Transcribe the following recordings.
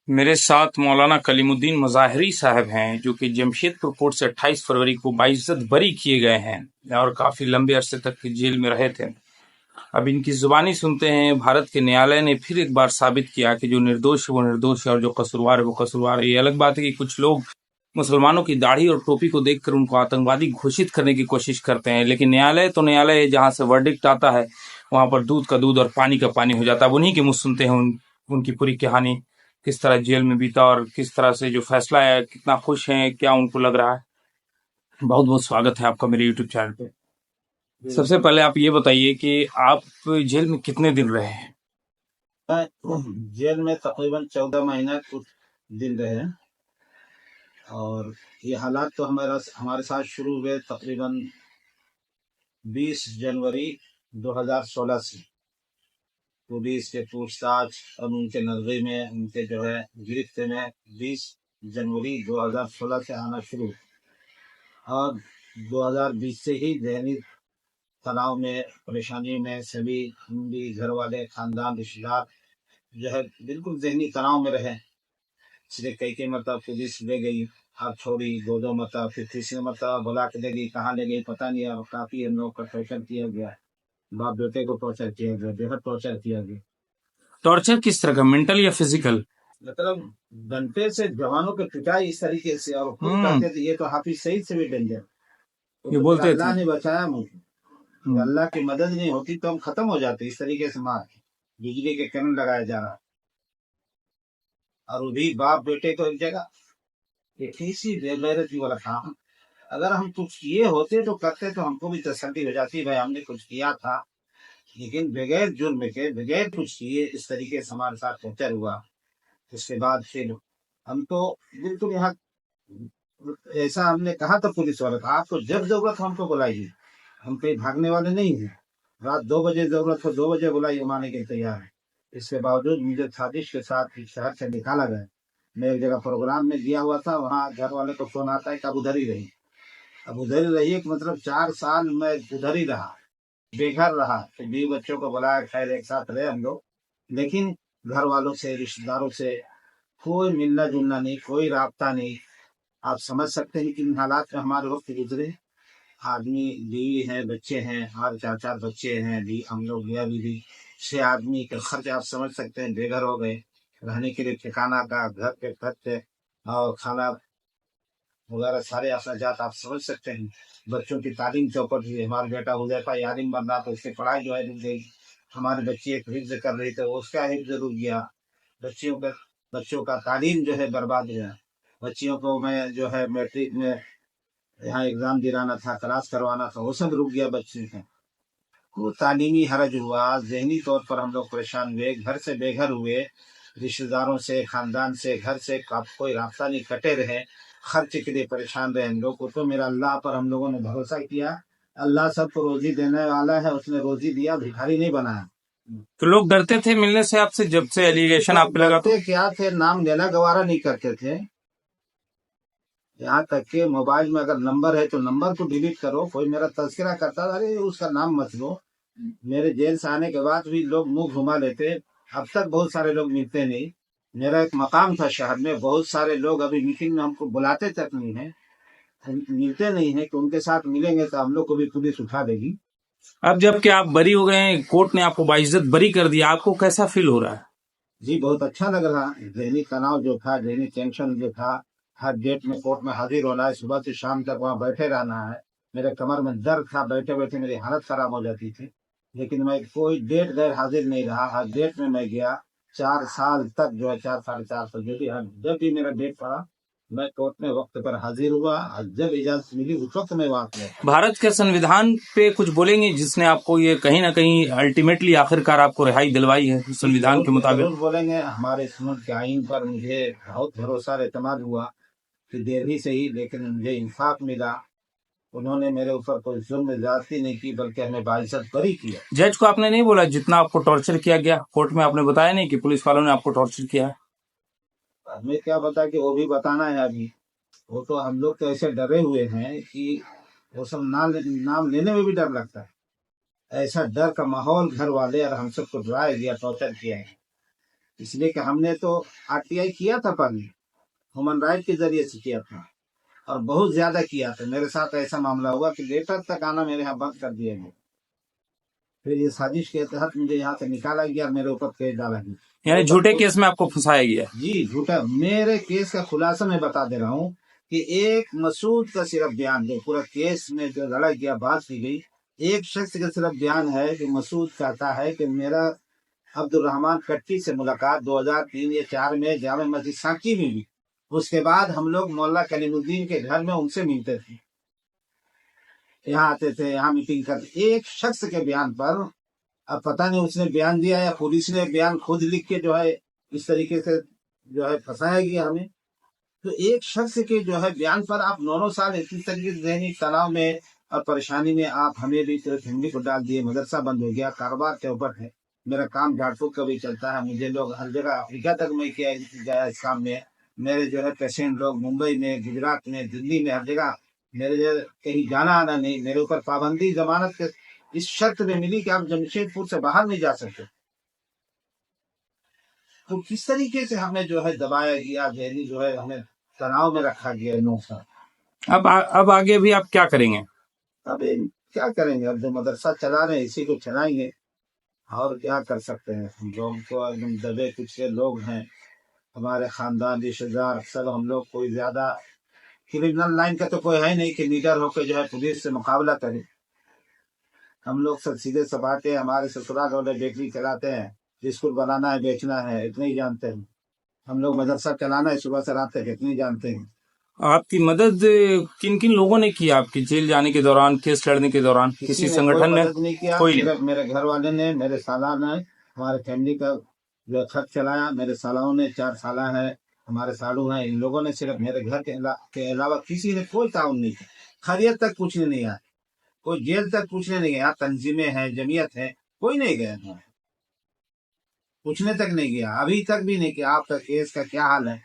मेरे साथ मौलाना कलीमुद्दीन मुज़ाहिरी साहब हैं, जो कि जमशेदपुर कोर्ट से 28 फरवरी को बाइज्जत बरी किए गए हैं और काफ़ी लंबे अरसे तक जेल में रहे थे। अब इनकी ज़ुबानी सुनते हैं। भारत के न्यायालय ने फिर एक बार साबित किया कि जो निर्दोष है वो निर्दोष है और जो कसूरवार है वो कसूरवार है। ये अलग बात है कि कुछ लोग मुसलमानों की दाढ़ी और टोपी को देखकर उनको आतंकवादी घोषित करने की कोशिश करते हैं, लेकिन न्यायालय तो न्यायालय है, जहाँ से वर्डिक्ट आता है वहाँ पर दूध का दूध और पानी का पानी हो जाता है। अब उन्हीं के मुँह सुनते हैं उनकी पूरी कहानी, किस तरह जेल में बीता और किस तरह से जो फैसला है, कितना खुश हैं, क्या उनको लग रहा है। बहुत बहुत स्वागत है आपका मेरे यूट्यूब चैनल पे। सबसे पहले आप ये बताइए कि आप जेल में कितने दिन रहे हैं? जेल में तकरीबन 14 महीना कुछ दिन रहे और ये हालात तो हमारे साथ शुरू हुए तकरीबन 20 जनवरी 2016 से। पुलिस के पूछताछ और उनके नजरे में उनके जो है गिरफ्त में 20 जनवरी 2016 से आना शुरू और 2020 से ही जहनी तनाव में परेशानी में सभी हिंदी घर वाले खानदान रिश्तेदार जो है बिल्कुल जहनी तनाव में रहे। इसलिए कई मतलब पुलिस ले गई, अब छोड़ी, दो मतलब, फिर तीसरे मतलब बुला के ले गई, कहाँ ले गई पता नहीं। अब काफी हम लोग का टॉर्चर किया गया, बाप बेटे को टॉर्चर किया गया, बेहद टॉर्चर किया गया। टॉर्चर किस तरह का, मेंटल या फिजिकल? मतलब घंटे से जवानों के पिटाई इस तरीके से, और खुद कहते थे ये तो हाफिज सईद से भी डेंजर। ये बोलते अल्लाह थे ने बचाया मुझे, अल्लाह की मदद नहीं होती तो हम खत्म हो जाते। इस तरीके से मार बिजली के करंट लगाया जा रहा, और वो भी बाप बेटे को एक जगह। ये कैसी बेगैरती वाला काम। अगर हम कुछ किए होते तो करते तो हमको भी तसल्ली हो जाती, भाई हमने कुछ किया था। लेकिन बगैर जुर्म के, बगैर कुछ किए इस तरीके से हमारे साथ टॉर्चर हुआ। उसके बाद फिर हम तो बिल्कुल यहाँ ऐसा हमने कहा था पुलिस वाले को, आपको जब जरूरत हमको बुलाइए, हम कहीं भागने वाले नहीं हैं। रात 2 बजे जरूरत हो 2 बजे बुलाइए, हम आने के तैयार है। इसके बावजूद मुझे साजिश के साथ इस शहर से निकाला गया। मैं एक जगह प्रोग्राम में गया हुआ था, वहाँ घर वाले को फोन आता है कि अब उधर ही रही। अब उधर ही रही कि मतलब 4 साल मैं उधर ही रहा, बेघर रहा। तो 20 बच्चों को बुलाया, खैर एक साथ रहे हम लोग, लेकिन घर वालों से, रिश्तेदारों से कोई मिलना जुलना नहीं, कोई राब्ता नहीं। आप समझ सकते हैं कि इन हालात में हमारे वक्त गुजरे। आदमी बीवी है, बच्चे हैं, हमारे 4 बच्चे हैं, भी हम लोग गया भी 6 आदमी का खर्च आप समझ सकते हैं। बेघर हो गए, रहने के लिए ठिकाना का, घर के खर्च और खाना वगैरह सारे अखराजात आप समझ सकते हैं। बच्चों की तालीम चौपट हुई, हमारा बेटा हुज़ैफा यारिम बन रहा, तो उसकी पढ़ाई जो है रुक गई। हमारे बच्चे एक हिफ्ज कर रही थे, उसका हिफ्ज रुक गया। बच्चों का तालीम जो है बर्बाद हुआ। बच्चियों को मैं जो है मैट्रिक में यहाँ एग्जाम दिलाना था, क्लास करवाना था, वो सब रुक गया बच्चे का। को तालीमी हरज हुआ, जहनी तौर पर हम लोग परेशान हुए, घर से बेघर हुए, रिश्तेदारों से, खानदान से, घर से कोई रास्ता नहीं, कटे रहे, खर्च के लिए परेशान रहे हम लोग को। तो मेरा अल्लाह पर हम लोगों ने भरोसा किया, अल्लाह सबको रोजी देने वाला है, उसने रोजी दिया, भिखारी नहीं बनाया। तो लोग डरते थे मिलने से आपसे, जब से एलिगेशन आप पे लगा? तो क्या थे, नाम लेना गवारा नहीं करते थे। यहाँ तक के मोबाइल में अगर नंबर है तो नंबर को डिलीट करो। कोई मेरा तस्करा करता था, अरे उसका नाम मत लो। मेरे जेल से आने के बाद भी लोग मुंह घुमा लेते। अब तक बहुत सारे लोग मिलते नहीं। मेरा एक मकाम था शहर में, बहुत सारे लोग अभी मीटिंग में हमको बुलाते तक नहीं है, मिलते नहीं है कि उनके साथ मिलेंगे तो हम लोग को भी पुलिस उठा देगी। अब जब कि आप बरी हो गए हैं, कोर्ट ने आपको बाइज्जत बरी कर दिया, आपको कैसा फील हो रहा है? जी बहुत अच्छा लग रहा। जहनी तनाव जो था, जहनी टेंशन जो था, हर डेट में कोर्ट में हाजिर होना है, सुबह से शाम तक वहाँ बैठे रहना है। मेरे कमर में दर्द था, बैठे बैठे मेरी हालत खराब हो जाती थी। लेकिन मैं कोई डेट गैर हाजिर नहीं रहा, हर डेट में मैं गया। 4 साल तक जो है, 4 साढ़े 4 साल जो भी, जब भी मेरा डेट पड़ा मैं कोर्ट में वक्त पर हाजिर हुआ, और जब इजाजत मिली उस वक्त मैं वहाँ गया। भारत के संविधान पे कुछ बोलेंगे, जिसने आपको ये कहीं ना कहीं अल्टीमेटली आखिरकार आपको रिहाई दिलवाई है संविधान के मुताबिक? जरूर बोलेंगे। हमारे इस मुल्क के आइन पर मुझे बहुत भरोसा और एतमाद हुआ कि देर ही सही, लेकिन मुझे इंसाफ मिला। उन्होंने मेरे ऊपर कोई जुल्म ज्यादती नहीं की, बल्कि हमें बाइज्जत बरी किया। जज को आपने नहीं बोला जितना आपको टॉर्चर किया गया? कोर्ट में आपने बताया नहीं कि पुलिस वालों ने आपको टॉर्चर किया है? हमें क्या पता कि वो भी बताना है अभी। वो तो हम लोग तो ऐसे डरे हुए हैं कि वो सब नाम लेने में भी डर लगता है। ऐसा डर का माहौल घर वाले और हम सबको डराया गया, टॉर्चर किया है। इसलिए कि हमने तो आरटीआई किया था पहले, ह्यूमन राइट के जरिए से किया था और बहुत ज्यादा किया था। मेरे साथ ऐसा मामला हुआ कि लेटर तक आना मेरे यहाँ बंद कर दिया गया। फिर ये साजिश के तहत मुझे यहाँ से निकाला गया और मेरे ऊपर केस डाला गया। यानी झूठे केस में आपको फंसाया गया? जी झूठा। मेरे केस का खुलासा मैं बता दे रहा हूँ कि एक मसूद का सिर्फ बयान, जो पूरा केस में जो लड़ा गया, बात की गई, एक शख्स का सिर्फ बयान है कि मसूद कहता है कि मेरा अब्दुल रहमान कट्टी से मुलाकात 2003 या 4 में जामे मस्जिद सांची में हुई। उसके बाद हम लोग मौला कलीमुद्दीन के घर में उनसे मिलते थे, यहाँ आते थे, यहाँ मीटिंग करते। एक शख्स के बयान पर, अब पता नहीं उसने बयान दिया या पुलिस ने बयान खुद लिख के जो है इस तरीके से जो है फंसाया गया हमें। तो एक शख्स के जो है बयान पर आप 9 साल इसी तरीके से जहनी तनाव में और परेशानी में आप हमें भी फैमिली को डाल दिए। मदरसा बंद हो गया, कारोबार के ऊपर है, मेरा काम झाड़ फूक का भी चलता है, मुझे लोग हर जगह अफ्रीका तक मैं किया गया इस काम में। मेरे जो है पेशेंट लोग मुंबई में, गुजरात में, दिल्ली में, हर जगह मेरे जो कहीं जाना आना नहीं। मेरे ऊपर पाबंदी जमानत के इस शर्त में मिली कि आप जमशेदपुर से बाहर नहीं जा सकते। तो किस तरीके से हमें जो है दबाया गया, जहनी जो है हमें तनाव में रखा गया 9 साल। अब आगे भी आप क्या करेंगे? अब क्या करेंगे, अब जो मदरसा चला रहे हैं इसी को चलाएंगे, और क्या कर सकते हैं। हम लोग तो एकदम दबे कुचले लोग हैं, हमारे खानदान रिश्तेदार सब हम लोग कोई ज्यादा क्रिमिनल लाइन का तो कोई है नहीं कि लीडर होकर जो है पुलिस से मुकाबला करे। हम लोग सब सीधे सपाटे, हमारे ससुराल वाले बेकरी चलाते हैं, बिस्कुट बनाना है, बेचना है, इतने ही जानते हैं। हम लोग मदरसा चलाना है सुबह से रात तक, इतने ही जानते हैं। आपकी मदद किन किन लोगों ने की आपके जेल जाने के दौरान, केस लड़ने के दौरान? किसी संगठन ने? नहीं किया। कोई मेरे घर वाले ने, मेरे साला ने, हमारे फैमिली का जो खर्च चलाया। मेरे सालाओं ने, 4 साला है, हमारे सालू हैं, इन लोगों ने सिर्फ मेरे घर के अलावा किसी ने कोई ताउन नहीं किया। खैरियत तक पूछने नहीं आया, कोई जेल तक पूछने नहीं गया। तंजीमें हैं, जमीयत है, कोई नहीं गया, पूछने तक नहीं गया, अभी तक भी नहीं कि आपका केस का क्या हाल है,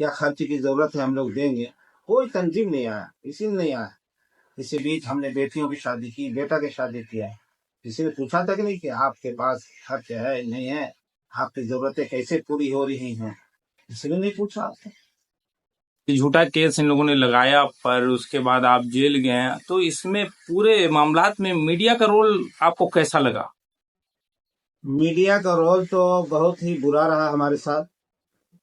क्या खर्च की जरूरत है, हम लोग देंगे। कोई तंजीम नहीं आया, किसी ने नहीं आया। इसी बीच हमने बेटियों की शादी की, बेटा की शादी किया, किसी ने पूछा तक नहीं कि आपके पास खर्च है नहीं है, आपकी जरूरतें कैसे पूरी हो रही हैं, किसी ने नहीं पूछा। झूठा केस इन लोगों ने लगाया, पर उसके बाद आप जेल गए, तो इसमें पूरे मामलात में मीडिया का रोल आपको कैसा लगा? मीडिया का रोल तो बहुत ही बुरा रहा हमारे साथ,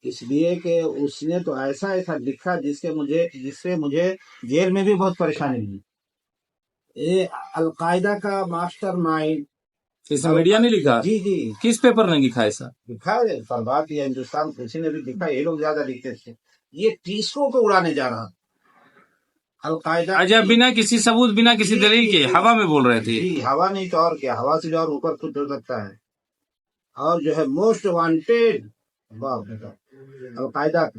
इसलिए कि उसने तो ऐसा ऐसा लिखा जिससे मुझे जेल में भी बहुत परेशानी हुई। ये अलकायदा का मास्टर माइंड, इसे मीडिया ने लिखा? जी जी। किस पेपर ने लिखा ऐसा? लिखा है फरबात या हिंदुस्तान, किसी ने भी लिखा, ये लोग ज्यादा लिखते थे। ये तीसरों को उड़ाने जा रहा, अलकायदा। अच्छा, बिना किसी सबूत, बिना किसी दलील के हवा में बोल रहे थे? जी, हवा नहीं तो और क्या, हवा से जो और ऊपर कुछ हो सकता है। और जो है मोस्ट वांटेड अलकायदा,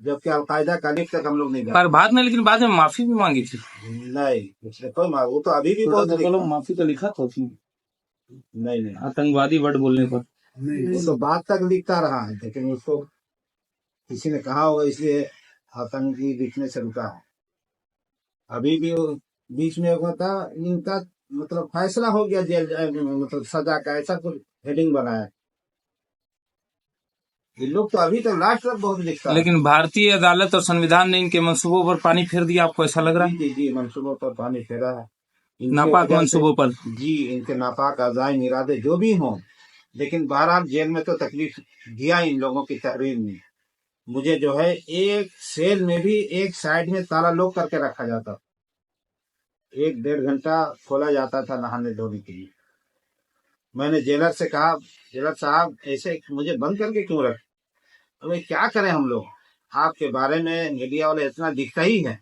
जबकि अलकायदा का लिख तक हम लोग नहीं गए। पर बाद में, लेकिन बाद में माफी भी मांगी थी? नहीं, पिछले कोई वो तो अभी भी बहुत माफी तो लिखा था उसमें। नहीं, आतंकवादी वर्ड बोलने पर वो तो बात तक लिखता रहा है, लेकिन उसको किसी ने कहा होगा, इसलिए आतंकी लिखने से रुका है। अभी भी बीच में था इनका, मतलब फैसला हो गया जेल, मतलब सजा का, ऐसा कुछ हेडिंग बनाया। ये लोग तो अभी तक लास्ट तक बहुत लिखता है। लेकिन भारतीय अदालत और संविधान ने इनके मंसूबों पर पानी फेर दिया, आपको ऐसा लग रहा है? जी, मंसूबों पर पानी फेरा है, नापाक मंसूबों पर। जी, इनके नापाक अज़ाइम इरादे जो भी हों, लेकिन बहरहाल जेल में तो तकलीफ दिया इन लोगों की तहरीर ने। मुझे जो है एक सेल में भी एक साइड में ताला लॉक करके रखा जाता, 1-1.5 घंटा खोला जाता था नहाने धोने के लिए। मैंने जेलर से कहा, जेलर साहब ऐसे मुझे बंद करके क्यों रख, तो क्या करें हम लोग, आपके बारे में मीडिया वाले इतना लिखता ही है।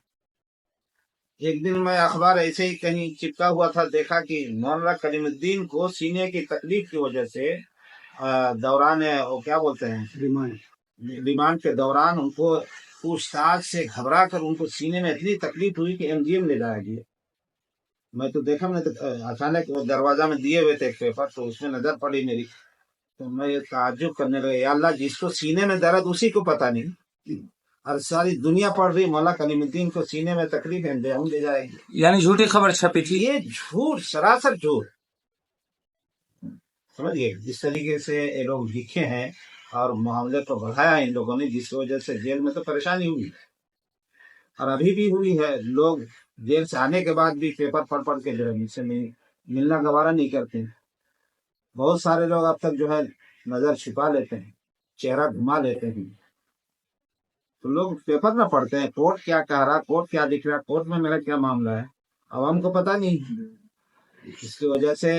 एक दिन मैं अखबार ऐसे ही कहीं चिपका हुआ था, देखा कि मौलाना कलीमुद्दीन को सीने की तकलीफ की वजह से दौरान वो क्या बोलते हैं, रिमांड के दौरान उनको पूछताछ से घबरा कर उनको सीने में इतनी तकलीफ हुई कि एमजीएम ले जाया गया। मैं तो देखा, मैंने तो अचानक दरवाजा में दिए हुए थे एक पेपर, तो उसमें नजर पड़ी मेरी, तो मैं ये ताज्जुब करने लगा, या अल्लाह, जिसको सीने में दर्द उसी को पता नहीं, और सारी दुनिया पढ़ रही मौला कलीमुद्दीन को सीने में तकलीफ है, हम ले जाएंगे। यानी झूठी खबर छपी थी? ये झूठ, सरासर झूठ, समझिए। जिस तरीके से ये लोग लिखे हैं, और मामले को बढ़ाया इन लोगों ने, जिसकी वजह से जेल में तो परेशानी हुई और अभी भी हुई है। लोग जेल से आने के बाद भी पेपर पढ़ पढ़ के जो है मुझसे मिलना गवारा नहीं करते। बहुत सारे लोग अब तक जो है नजर छिपा लेते हैं, चेहरा घुमा लेते हैं। तो लोग पेपर ना पढ़ते हैं, कोर्ट क्या कह रहा, कोर्ट क्या दिख रहा, कोर्ट में मेरा क्या मामला है, आवाम को पता नहीं। इसकी वजह से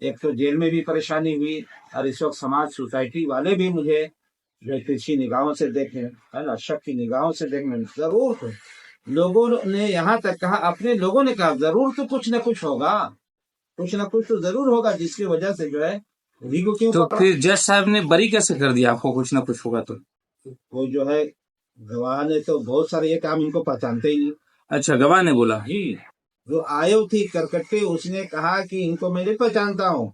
एक तो जेल में भी परेशानी हुई और इस वक्त समाज सोसाइटी वाले भी मुझे जो तिरछी निगाहों से देखें, है ना, शक की निगाहों से देखने। जरूर तो लोगों ने यहाँ तक कहा, अपने लोगों ने कहा जरूर तो कुछ न कुछ होगा, कुछ न कुछ तो जरूर होगा, जिसकी वजह से जो है उन्हीं को क्यों तो पकड़ा। फिर जज साहब ने बरी कैसे कर दिया आपको, कुछ ना कुछ होगा तो? वो जो है गवाह ने तो बहुत सारे ये काम इनको पहचानते ही नहीं। अच्छा, गवाह ने बोला? जी, जो आयो थी करकट्टे, उसने कहा कि इनको मैं नहीं पहचानता हूँ।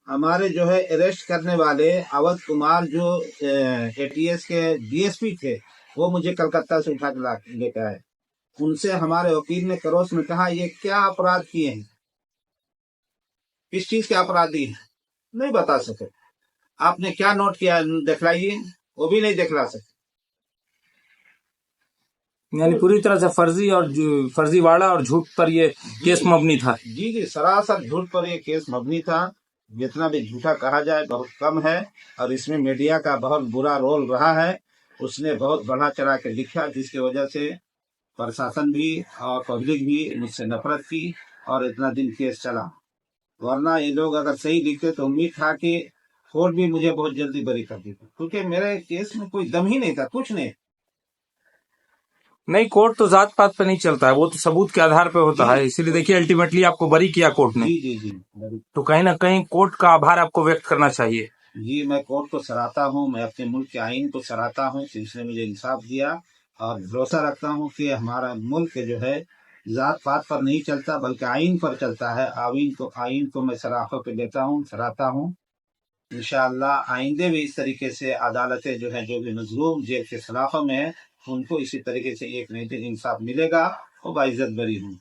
हमारे जो है अरेस्ट करने वाले अवध कुमार जो एटीएस के डीएसपी थे, वो मुझे कलकत्ता से उठा के लेकर आए। उनसे हमारे वकील ने करोस में कहा ये क्या अपराध किए हैं, किस चीज के अपराधी हैं, नहीं बता सके। आपने क्या नोट किया दिखलाइए, वो भी नहीं दिखला सके। यानी पूरी तरह से फर्जीवाड़ा और झूठ पर ये केस मबनी था। जी जी, सरासर झूठ पर ये केस मबनी था। जितना भी झूठा कहा जाए बहुत कम है, और इसमें मीडिया का बहुत बुरा रोल रहा है। उसने बहुत बढ़ा चढ़ा के लिखा, जिसकी वजह से प्रशासन भी और पब्लिक भी मुझसे नफरत की और इतना दिन केस चला। वरना ये लोग अगर सही लिखते तो उम्मीद था कि कोर्ट भी मुझे बहुत जल्दी बरी कर देता, क्योंकि मेरे केस में कोई दम ही नहीं था, कुछ नहीं। नहीं, कोर्ट तो जात पात पे नहीं चलता है, वो तो सबूत के आधार पे होता है। इसीलिए देखिए अल्टीमेटली आपको बरी किया कोर्ट ने। जी जी जी, तो कहीं ना कहीं कोर्ट का आभार आपको व्यक्त करना चाहिए। जी मैं कोर्ट को सराहता हूँ, मैं अपने मुल्क के आइन को सराहता हूँ कि इसने मुझे इंसाफ दिया, और भरोसा रखता हूँ कि हमारा मुल्क जो है जात पात पर नहीं चलता बल्कि आइन पर चलता है। आइन को मैं सराहतों पे लेता हूँ, सराहता हूँ। इंशाअल्लाह आइंदे भी इस तरीके से अदालतें जो है, जो भी मजलूम जेल के खिलाफों में है, उनको इसी तरीके से एक नई दिन इंसाफ मिलेगा और बाइज्जत बरी हूँ।